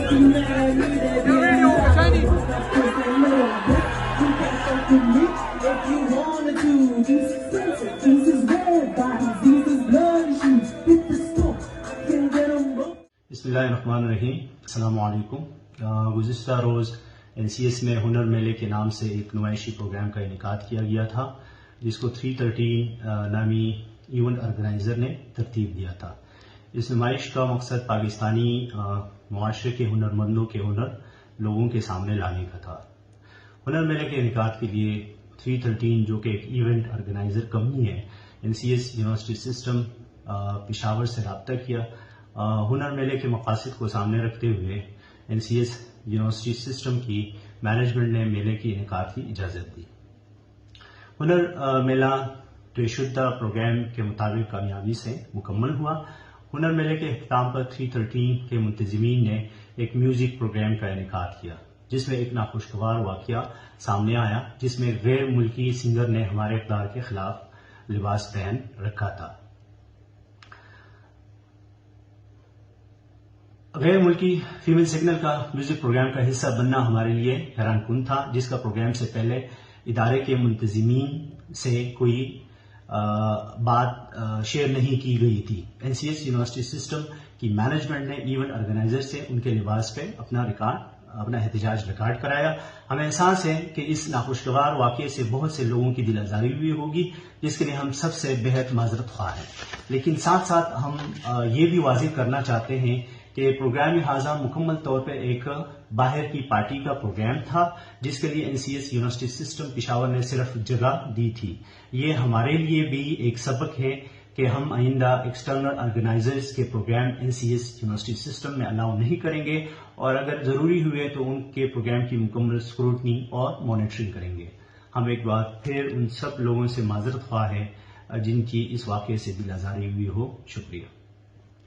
بسم اللہ الرحمن الرحیم. السلام علیکم. گزشتہ روز NCS میں ہنر میلے کے نام سے ایک نمائشی پروگرام کا انعقاد کیا گیا تھا، جس کو 313 نامی ایونٹ آرگنائزر نے ترتیب دیا تھا. اس نمائش کا مقصد پاکستانی معاشرے کے ہنرمندوں کے ہنر لوگوں کے سامنے لانے کا تھا. ہنر میلے کے انعقاد کے لیے 313 جو کہ ایک ایونٹ آرگنائزر کمپنی ہے، NCS یونیورسٹی سسٹم پشاور سے رابطہ کیا. ہنر میلے کے مقاصد کو سامنے رکھتے ہوئے NCS یونیورسٹی سسٹم کی مینجمنٹ نے میلے کی انعقاد کی اجازت دی. ہنر میلہ طے شدہ پروگرام کے مطابق کامیابی سے مکمل ہوا. ہنر میلے کے اختتام پر 313 کے منتظمین نے ایک میوزک پروگرام کا انعقاد کیا، جس میں ایک ناخوشگوار واقعہ سامنے آیا، جس میں غیر ملکی سنگر نے ہمارے اقدار کے خلاف لباس پہن رکھا تھا. غیر ملکی فیمل سگنل کا میوزک پروگرام کا حصہ بننا ہمارے لیے حیران کن تھا، جس کا پروگرام سے پہلے ادارے کے منتظمین سے کوئی بات شیئر نہیں کی گئی تھی. NCS یونیورسٹی سسٹم کی مینجمنٹ نے ایونٹ آرگنائزر سے ان کے لباس پہ اپنا احتجاج ریکارڈ کرایا. ہمیں احساس ہے کہ اس ناخوشگوار واقعے سے بہت سے لوگوں کی دل آزاری ہوئی ہوگی، جس کے لیے ہم سب سے بہت معذرت خواہ ہیں. لیکن ساتھ ساتھ ہم یہ بھی واضح کرنا چاہتے ہیں کہ پروگرام لہٰذا مکمل طور پر ایک باہر کی پارٹی کا پروگرام تھا، جس کے لیے NCS یونیورسٹی سسٹم پشاور نے صرف جگہ دی تھی. یہ ہمارے لیے بھی ایک سبق ہے کہ ہم آئندہ ایکسٹرنل آرگنائزرز کے پروگرام NCS یونیورسٹی سسٹم میں الاؤ نہیں کریں گے، اور اگر ضروری ہوئے تو ان کے پروگرام کی مکمل اسکروٹنی اور مانیٹرنگ کریں گے. ہم ایک بار پھر ان سب لوگوں سے معذرت خواہ ہیں جن کی اس واقعے سے دل آزاری ہوئی ہو. شکریہ.